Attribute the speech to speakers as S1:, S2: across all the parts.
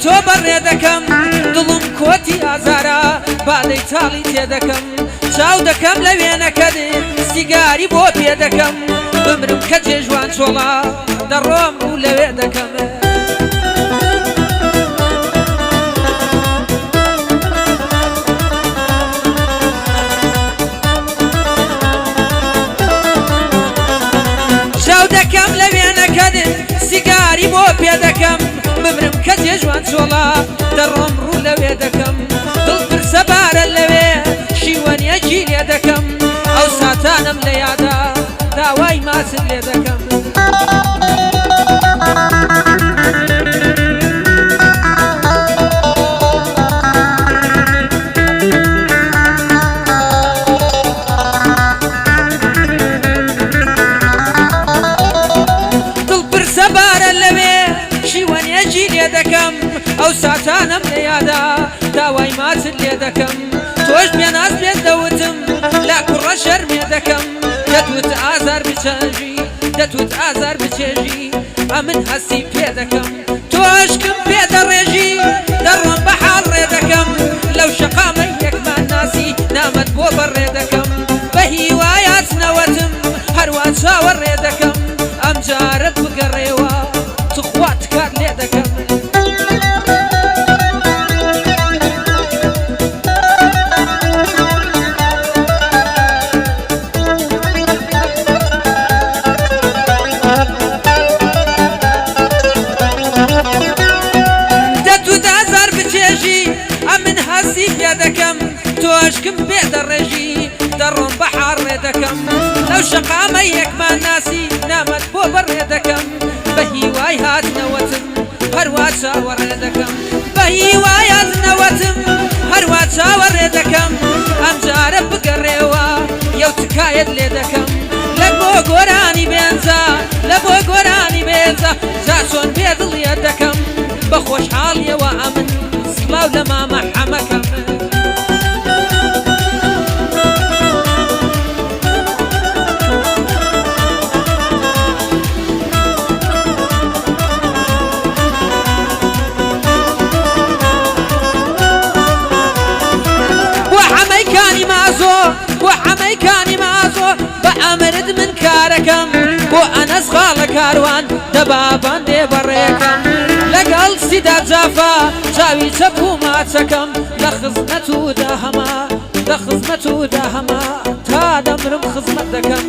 S1: تۆ بەڕێ دەکەم دڵم کۆتی ئازارە بادەی تاڵی تێدەکەم چاو دەکەم لە وێنەکەت سیگاری بۆ پێ دەکەم بمرم کە جێژوان چۆڵا دەڕۆم و لەوێ دەکەم چاو دەکەم لە وێنەکەت سیگاری بۆ پێ دەکەم بمرم کە جێژوان چۆڵا دەڕۆم ڕوو لەوێ دەکەم دڵپرسە بارە لەوێ شیوەنیەکی لێ دەکەم ئەو ساتانم لە یادا داوای ماسم لێ دەکەم دڵپرسە بارە لەوێ شیوەنیەکی لێ دەکەم ئەو ساتانم لە یادا داوای ماسم لێ دەکەم تۆش بێناز بێت دەوتم لا کوڕە شەرمێ دەکەم دەتوت ئازار بچەژی دەتوت ئازار بچێژی ئەمن هەستی پێ دەکەم تۆشکم پێ دەڕێژی دەڕۆم بە حاڵ ڕێ دەکەم لەو شەقامە یەکمان ناسی نامەت بۆ بەڕێ دەکەم بە هیوایات نەوەتم هەروە چاوە ڕێ دەکەم ئەم جارت بگەڕێوە تخوات کات لێ دەکەم دەکەم تۆشکم پێ دەڕێژی دەڕۆم بە حاڵ ڕێ دەکەم لەو شەقامە یەکمان ناسی نامەت بۆ بەڕێ دەکەم بە هیوای هاتنەوەتم هەروە چاوە ڕێ دەکەم بە هیوای هاتنەوەتم هەروە چاوە ڕێ دەکەم ئەم جارە بگەڕێوە یەو تکایەت لێ دەکەم لە بۆ گۆرانی بێنجە لە بۆ گۆرانی بێنجە جا چۆن پێ دڵیە دەکەم بە خۆشحاڵیەوە ئەمن سڵاو لە مامە حەمەکەم وحەمەیکانی مازۆ بە ئەمرد من کارەکەم بۆ ئەنەس خاڵە کاروان دەبابان دێ بەڕێکەم لەگەڵ سیدا جافا چاوی چەپ و ماچەکەم لە خزمەت و داهەما لە خزمەت و داهەما تا دەمرم خزمەت دەکەم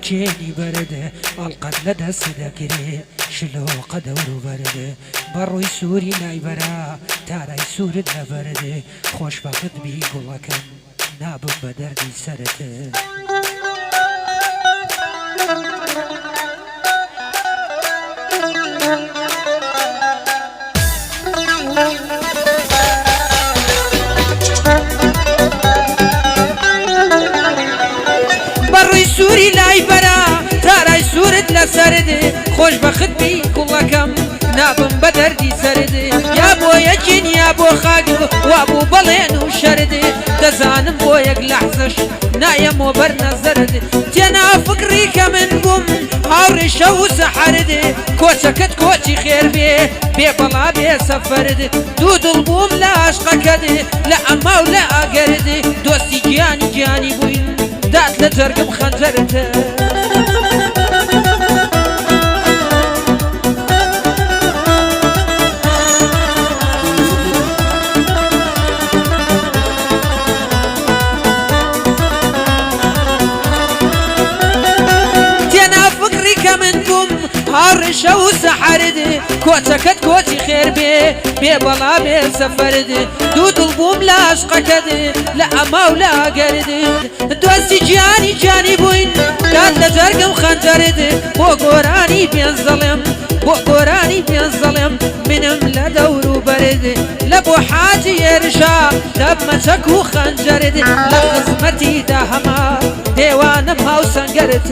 S1: چێنی بەردە ئەڵقەت لە دەست دەگرێ شلۆقە دەور و بەردە بەڕووی سووری نایبەرا تارای سوورت لەبەردێ خۆشبەخت بی گوڵەکەم نابم بە دەردی سەرتە بەڕووی سووری لایبەرا تارای سوورت لەسەردێ خۆشبەخت بی گوڵەکەم نابم بە دەردی سەردێ یا بۆ یەکین یا بۆ خاک وا بوو بەڵێن و شەردێ دەزانم بۆ یەک لەحزەش نایەمەوە بەر نەزەردێ تێنا فکری کە من بووم هاوڕێ شەو و سەحەردێ کۆچەکەت کۆچی خێر بێ بێ بەڵا بێ سەفەردێ دوو دڵ بووم لە عاشقەکەدێ لە ئەما و لە ئاگەردێ دۆستی گیانی گیانی بووین دات لە جەرگم خەنجەرتە شەو سەحەرد کۆچەکەت کۆچی خێر بێ بێ بەڵا بێ سەفەرد دوو دڵ بووم لە عشقەکەت لە ئەما و لە ئەگەرد دۆستی گیانی جانی بووین کات لە جەرگم خەنجەرد بۆ گۆرانی پێنزەڵێم بۆ گۆرانی پێنزەڵێم منم لە دەور و بەرد لە بۆ حاجی هێرشا دەبمە چەک و خەنجەرد لە خزمەتی دا هەما دێوانم هاو سەنگەرت